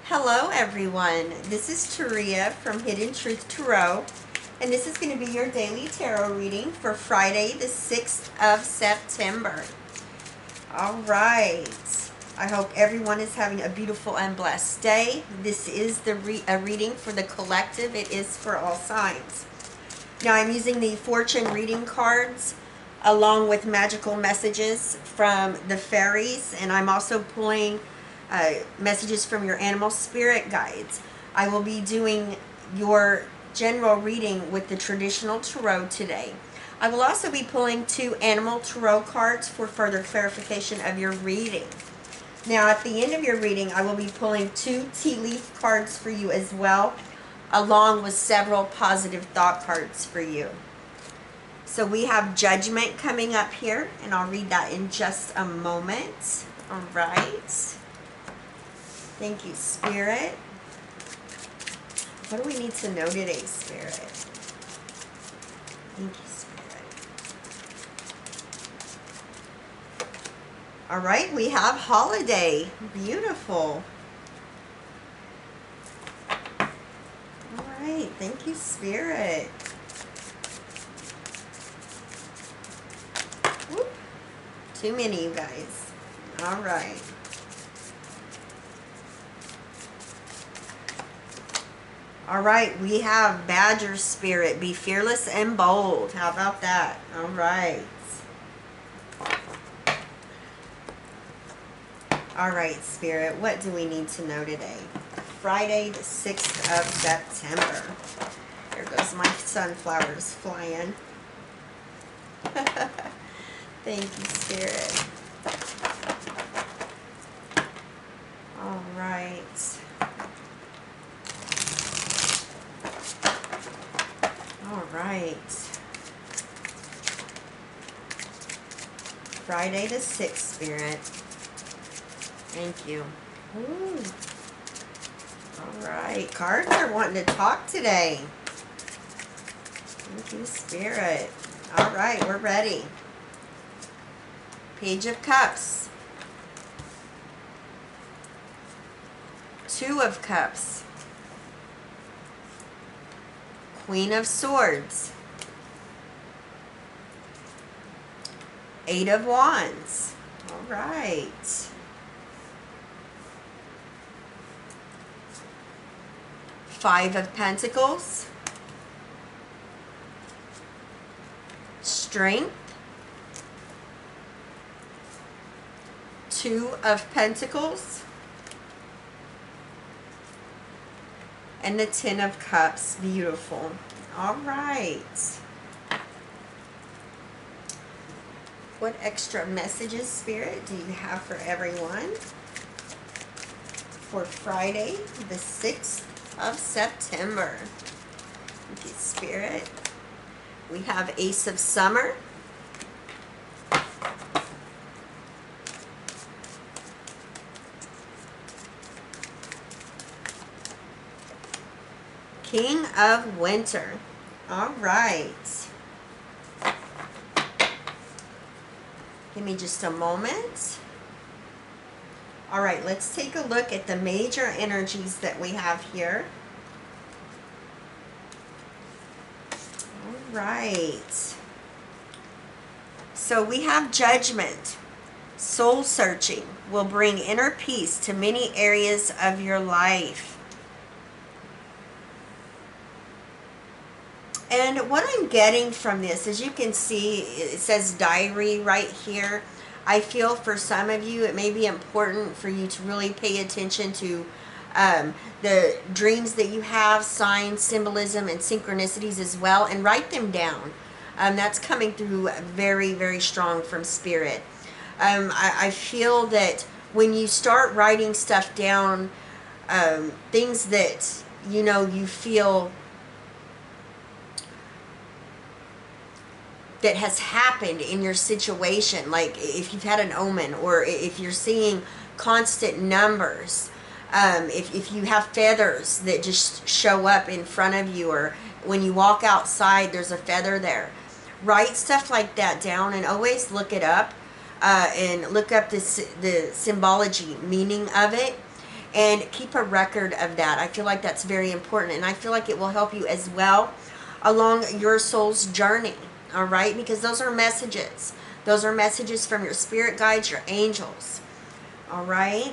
Hello everyone, this is TARIA from Hidden Truth Tarot, and this is going to be your daily tarot reading for Friday the 6th of September. Alright, I hope everyone is having a beautiful and blessed day. This is a reading for the collective. It is for all signs. Now I'm using the fortune reading cards along with magical messages from the fairies, and I'm also pulling messages from your animal spirit guides. I will be doing your general reading with the traditional tarot today. I will also be pulling 2 animal tarot cards for further clarification of your reading. Now at the end of your reading, I will be pulling 2 tea leaf cards for you as well, along with several positive thought cards for you. So we have Judgment coming up here, and I'll read that in just a moment. All right. Thank you, Spirit. What do we need to know today, Spirit? Thank you, Spirit. All right, we have holiday. Beautiful. All right, thank you, Spirit. Whoop. Too many, you guys. All right. All right, we have Badger Spirit. Be fearless and bold. How about that? All right. All right, Spirit. What do we need to know today? Friday, the 6th of September. There goes my sunflowers flying. Thank you, Spirit. All right. All right. Friday the 6th, Spirit. Thank you. Ooh. All right. Cards are wanting to talk today. Thank you, Spirit. All right, we're ready. Page of Cups. 2 of Cups. Queen of Swords. 8 of Wands. All right. Five of Pentacles. Strength. 2 of Pentacles. And the 10 of Cups. Beautiful. All right. What extra messages, Spirit, do you have for everyone for Friday, the 6th of September? Thank you, Spirit. We have Ace of Summer. King of Winter. All right. Give me just a moment. All right, let's take a look at the major energies that we have here. All right. So we have Judgment. Soul searching will bring inner peace to many areas of your life. And what I'm getting from this, as you can see, it says diary right here. I feel for some of you, it may be important for you to really pay attention to the dreams that you have, signs, symbolism, and synchronicities as well, and write them down. That's coming through very, very strong from Spirit. I feel that when you start writing stuff down, things that, you know, you feel that has happened in your situation, like if you've had an omen, or if you're seeing constant numbers, if you have feathers that just show up in front of you, or when you walk outside there's a feather there. Write stuff like that down, and always look it up, and look up the symbology meaning of it, and keep a record of that. I feel like that's very important, and I feel like it will help you as well along your soul's journey, all right? Because those are messages. Those are messages from your spirit guides, your angels, all right?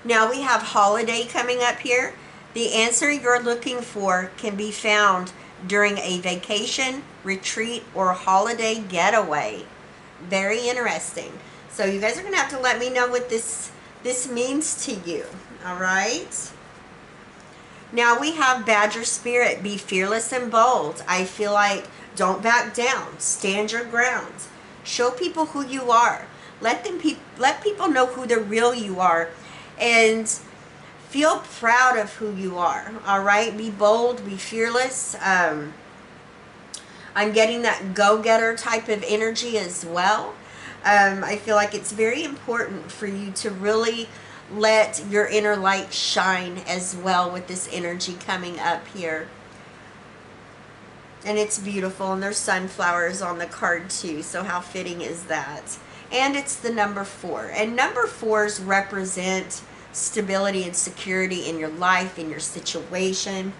Now we have holiday coming up here. The answer you're looking for can be found during a vacation, retreat, or holiday getaway. Very interesting. So you guys are going to have to let me know what this means to you. All right. Now we have Badger Spirit. Be fearless and bold. I feel like don't back down. Stand your ground. Show people who you are. Let people know who the real you are. And feel proud of who you are. All right. Be bold. Be fearless. I'm getting that go-getter type of energy as well. I feel like it's very important for you to really let your inner light shine as well with this energy coming up here. And it's beautiful, and there's sunflowers on the card too, so how fitting is that? And it's the number 4. And number 4s represent stability and security in your life, in your situation.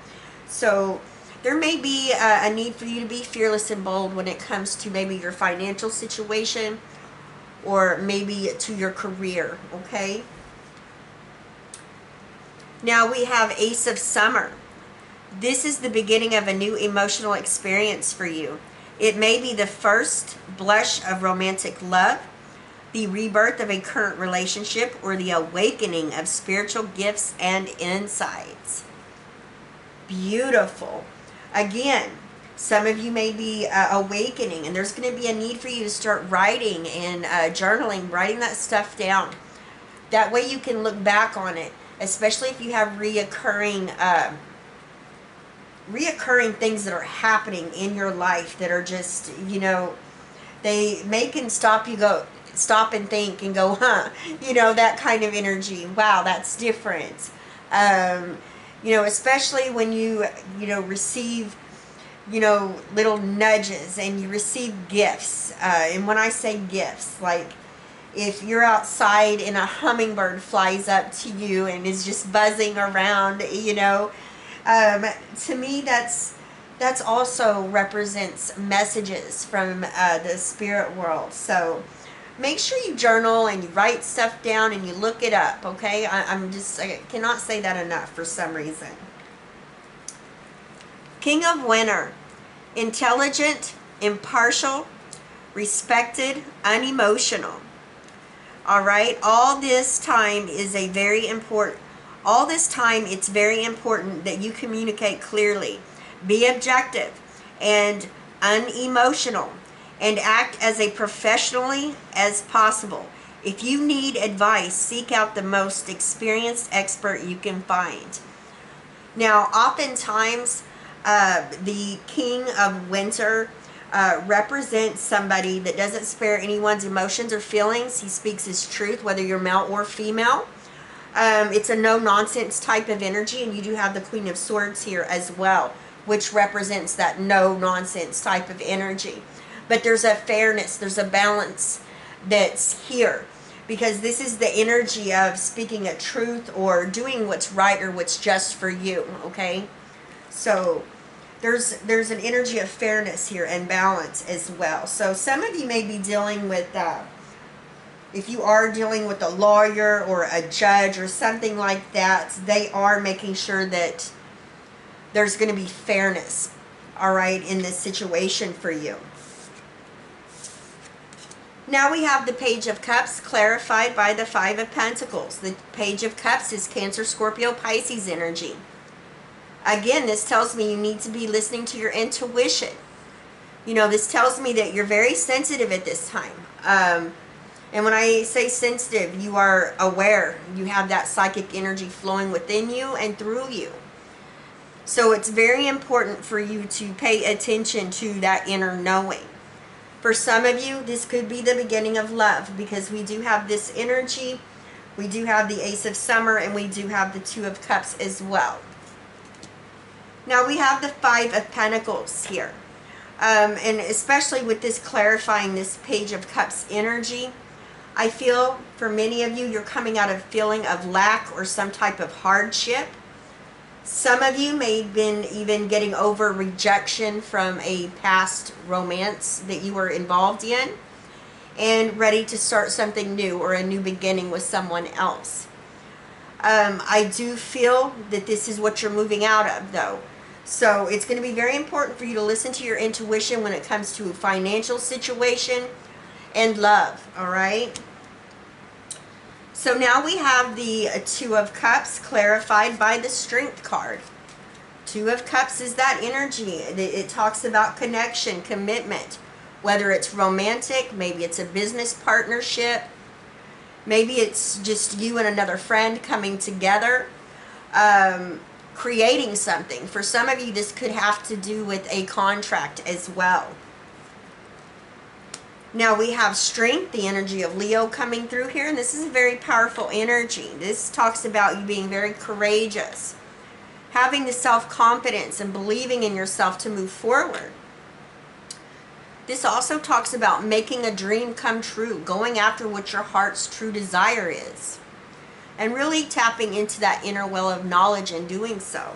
So there may be a need for you to be fearless and bold when it comes to maybe your financial situation, or maybe to your career, okay? Now we have Ace of Summer. This is the beginning of a new emotional experience for you. It may be the first blush of romantic love, the rebirth of a current relationship, or the awakening of spiritual gifts and insights. Beautiful. Again, some of you may be awakening, and there's going to be a need for you to start writing and journaling, writing that stuff down. That way you can look back on it, especially if you have reoccurring things that are happening in your life that are just, you know, they make and stop and think and go, huh, you know, that kind of energy. Wow, that's different. You know, especially when you receive, you know, little nudges and you receive gifts. And when I say gifts, like if you're outside and a hummingbird flies up to you and is just buzzing around, you know, to me that's also represents messages from the spirit world. So make sure you journal and you write stuff down and you look it up, okay? I cannot say that enough for some reason. King of Winter. Intelligent, impartial, respected, unemotional. All right? All this time it's very important that you communicate clearly. Be objective and unemotional, and act as professionally as possible. If you need advice, seek out the most experienced expert you can find. Now, oftentimes, the King of Winter represents somebody that doesn't spare anyone's emotions or feelings. He speaks his truth, whether you're male or female. It's a no-nonsense type of energy, and you do have the Queen of Swords here as well, which represents that no-nonsense type of energy. But there's a fairness, there's a balance that's here, because this is the energy of speaking a truth or doing what's right or what's just for you, okay? So there's an energy of fairness here and balance as well. So some of you may be dealing with, if you are dealing with a lawyer or a judge or something like that, they are making sure that there's going to be fairness, all right, in this situation for you. Now we have the Page of Cups clarified by the 5 of Pentacles. The Page of Cups is Cancer, Scorpio, Pisces energy. Again, this tells me you need to be listening to your intuition. You know, this tells me that you're very sensitive at this time. And when I say sensitive, you are aware. You have that psychic energy flowing within you and through you. So it's very important for you to pay attention to that inner knowing. For some of you, this could be the beginning of love, because we do have this energy. We do have the Ace of Summer, and we do have the 2 of Cups as well. Now we have the 5 of Pentacles here. And especially with this clarifying this Page of Cups energy, I feel for many of you, you're coming out of a feeling of lack or some type of hardship. Some of you may have been even getting over rejection from a past romance that you were involved in and ready to start something new or a new beginning with someone else. I do feel that this is what you're moving out of, though. So it's going to be very important for you to listen to your intuition when it comes to a financial situation and love, all right? So now we have the Two of Cups clarified by the Strength card. Two of Cups is that energy. It talks about connection, commitment, whether it's romantic, maybe it's a business partnership, maybe it's just you and another friend coming together, creating something. For some of you, this could have to do with a contract as well. Now we have Strength, the energy of Leo coming through here, and this is a very powerful energy. This talks about you being very courageous, having the self-confidence and believing in yourself to move forward. This also talks about making a dream come true, going after what your heart's true desire is, and really tapping into that inner well of knowledge in doing so.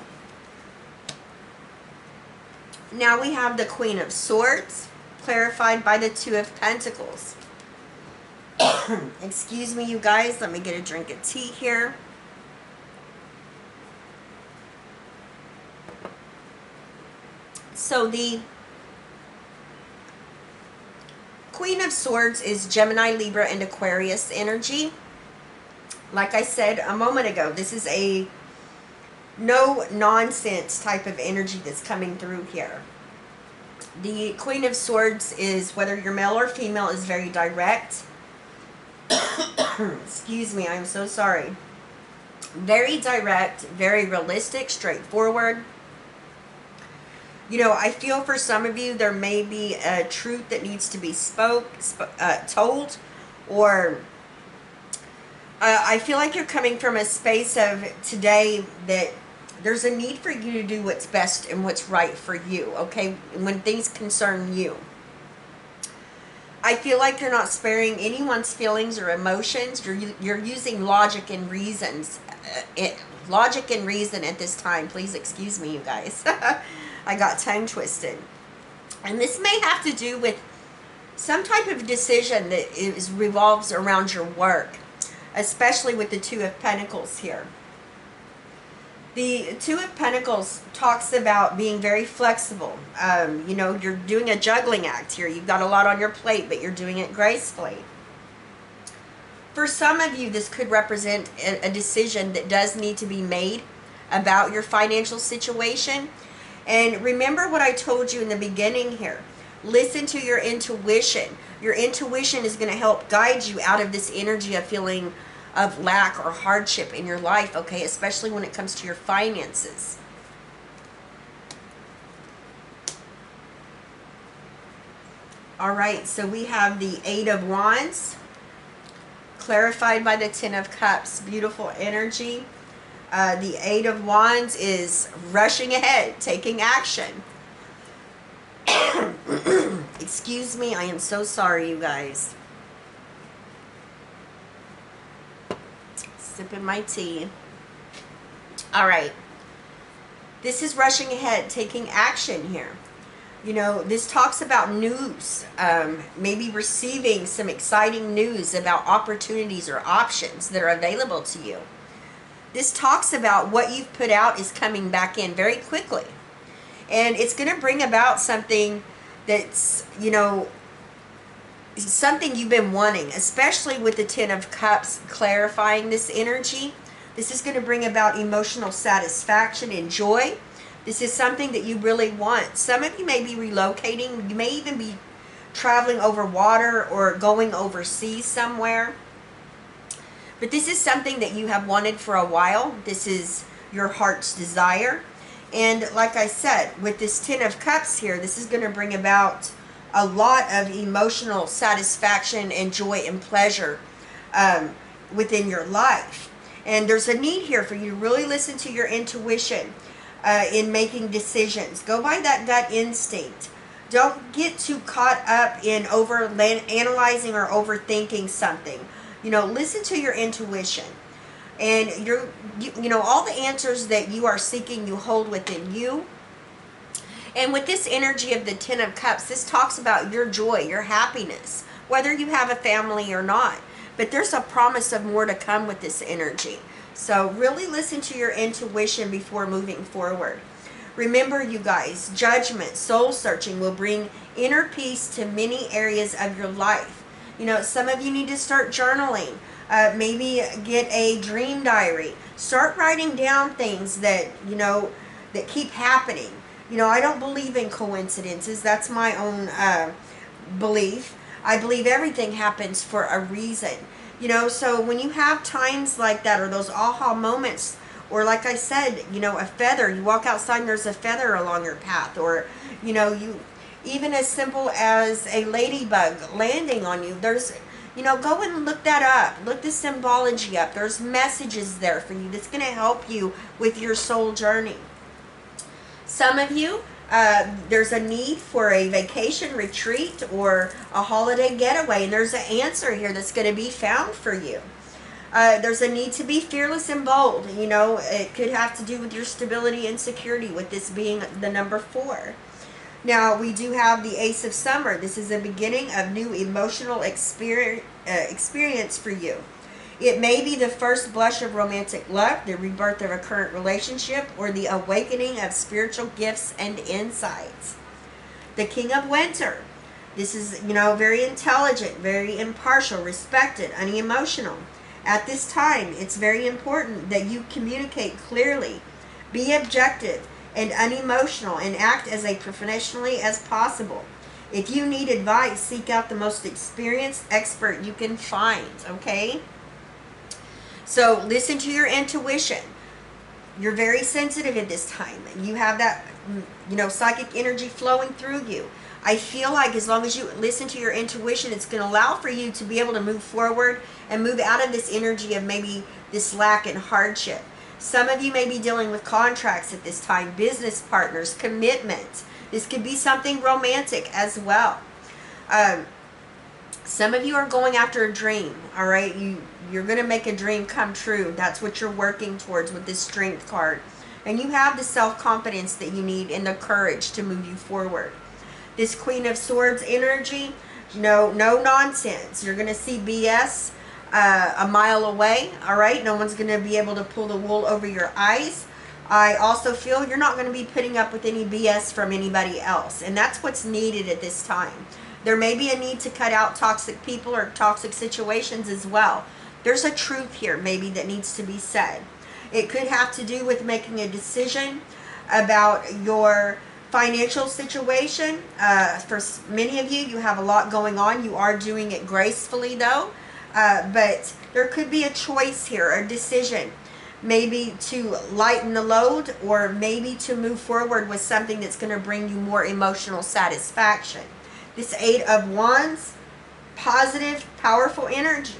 Now we have the Queen of Swords, clarified by the Two of Pentacles. Excuse me, you guys. Let me get a drink of tea here. So the Queen of Swords is Gemini, Libra, and Aquarius energy. Like I said a moment ago, this is a no-nonsense type of energy that's coming through here. The Queen of Swords is, whether you're male or female, is very direct. Excuse me, I'm so sorry. Very direct, very realistic, straightforward. You know, I feel for some of you, there may be a truth that needs to be told, or I feel like you're coming from a space of today that there's a need for you to do what's best and what's right for you, okay, when things concern you. I feel like you're not sparing anyone's feelings or emotions. You're using logic and reasons. Logic and reason at this time. Please excuse me, you guys. I got tongue twisted. And this may have to do with some type of decision that revolves around your work, especially with the Two of Pentacles here. The Two of Pentacles talks about being very flexible. You know, you're doing a juggling act here. You've got a lot on your plate, but you're doing it gracefully. For some of you, this could represent a decision that does need to be made about your financial situation. And remember what I told you in the beginning here. Listen to your intuition. Your intuition is going to help guide you out of this energy of feeling of lack or hardship in your life, okay, especially when it comes to your finances. All right, so we have the Eight of Wands, clarified by the Ten of Cups. Beautiful energy. The Eight of Wands is rushing ahead, taking action. Excuse me, I am so sorry, you guys. Sipping my tea. All right. This is rushing ahead, taking action here. You know, this talks about news. Maybe receiving some exciting news about opportunities or options that are available to you. This talks about what you've put out is coming back in very quickly. And it's going to bring about something that's, you know, something you've been wanting, especially with the Ten of Cups clarifying this energy. This is going to bring about emotional satisfaction and joy. This is something that you really want. Some of you may be relocating. You may even be traveling over water or going overseas somewhere. But this is something that you have wanted for a while. This is your heart's desire. And like I said, with this Ten of Cups here, this is going to bring about a lot of emotional satisfaction and joy and pleasure within your life. And there's a need here for you to really listen to your intuition in making decisions. Go by that gut instinct. Don't get too caught up in analyzing or overthinking something. You know, listen to your intuition. And you know, all the answers that you are seeking, you hold within you. And with this energy of the Ten of Cups, this talks about your joy, your happiness, whether you have a family or not. But there's a promise of more to come with this energy. So really listen to your intuition before moving forward. Remember, you guys, judgment, soul searching will bring inner peace to many areas of your life. You know, some of you need to start journaling. Maybe get a dream diary. Start writing down things that, you know, that keep happening. You know, I don't believe in coincidences. That's my own belief. I believe everything happens for a reason. You know, so when you have times like that, or those aha moments, or like I said, you know, a feather, you walk outside and there's a feather along your path, or, you know, even as simple as a ladybug landing on you, there's, you know, go and look that up. Look the symbology up. There's messages there for you that's going to help you with your soul journey. Some of you, there's a need for a vacation retreat or a holiday getaway, and there's an answer here that's going to be found for you. There's a need to be fearless and bold. You know, it could have to do with your stability and security, with this being the number 4. Now, we do have the Ace of Summer. This is a beginning of new emotional experience for you. It may be the first blush of romantic love, the rebirth of a current relationship, or the awakening of spiritual gifts and insights. The King of Winter. This is, you know, very intelligent, very impartial, respected, unemotional. At this time, it's very important that you communicate clearly, be objective and unemotional, and act as professionally as possible. If you need advice, seek out the most experienced expert you can find, okay? So listen to your intuition. You're very sensitive at this time. You have that, you know, psychic energy flowing through you. I feel like as long as you listen to your intuition, it's going to allow for you to be able to move forward and move out of this energy of maybe this lack and hardship. Some of you may be dealing with contracts at this time, business partners, commitment. This could be something romantic as well. Some of you are going after a dream, all right? You're going to make a dream come true. That's what you're working towards with this Strength card. And you have the self-confidence that you need and the courage to move you forward. This Queen of Swords energy, no nonsense. You're going to see BS a mile away, all right? No one's going to be able to pull the wool over your eyes. I also feel you're not going to be putting up with any BS from anybody else, and that's what's needed at this time. There may be a need to cut out toxic people or toxic situations as well. There's a truth here maybe that needs to be said. It could have to do with making a decision about your financial situation. For many of you, you have a lot going on. You are doing it gracefully though, but there could be a choice here, a decision. Maybe to lighten the load, or maybe to move forward with something that's going to bring you more emotional satisfaction. This 8 of Wands, positive, powerful energy.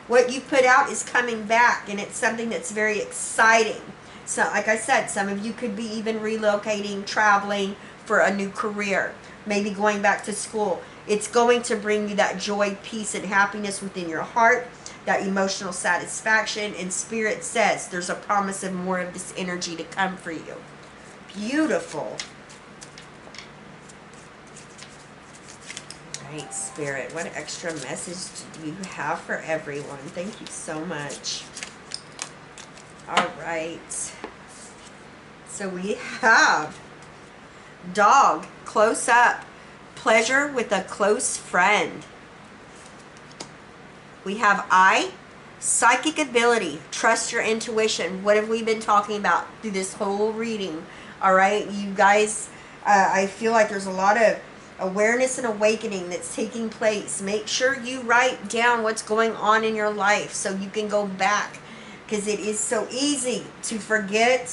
What you put out is coming back, and it's something that's very exciting. So, like I said, some of you could be even relocating, traveling for a new career, maybe going back to school. It's going to bring you that joy, peace, and happiness within your heart, that emotional satisfaction, and Spirit says there's a promise of more of this energy to come for you. Beautiful. Right, Spirit, what extra message do you have for everyone? Thank you so much. All right. So we have Dog, close up, pleasure with a close friend. We have I, psychic ability, trust your intuition. What have we been talking about through this whole reading? All right, you guys, I feel like there's a lot of awareness and awakening that's taking place. Make sure you write down what's going on in your life so you can go back, because it is so easy to forget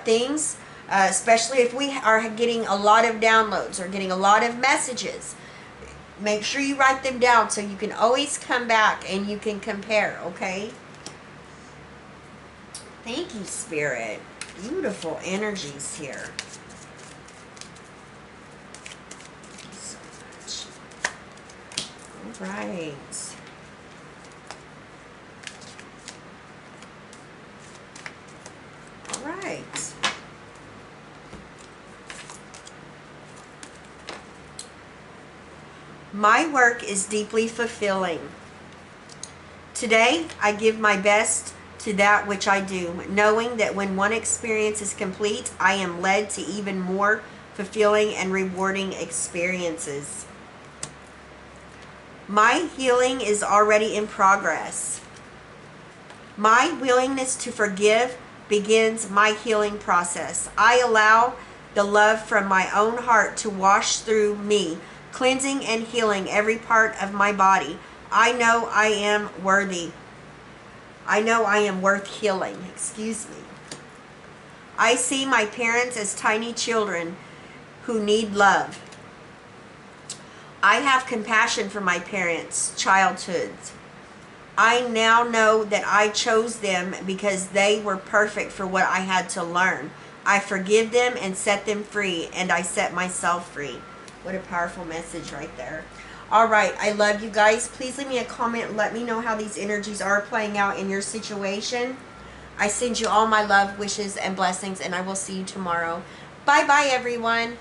things, especially if we are getting a lot of downloads or getting a lot of messages. Make sure you write them down so you can always come back and you can compare, okay? Thank you, Spirit. Beautiful energies here. right. All right. My work is deeply fulfilling. Today, I give my best to that which I do, knowing that when one experience is complete, I am led to even more fulfilling and rewarding experiences. My healing is already in progress. My willingness to forgive begins my healing process. I allow the love from my own heart to wash through me, cleansing and healing every part of my body. I know I am worthy. I know I am worth healing. Excuse me. I see my parents as tiny children who need love. I have compassion for my parents' childhoods. I now know that I chose them because they were perfect for what I had to learn. I forgive them and set them free, and I set myself free. What a powerful message right there. All right, I love you guys. Please leave me a comment and let me know how these energies are playing out in your situation. I send you all my love, wishes, and blessings, and I will see you tomorrow. Bye-bye, everyone.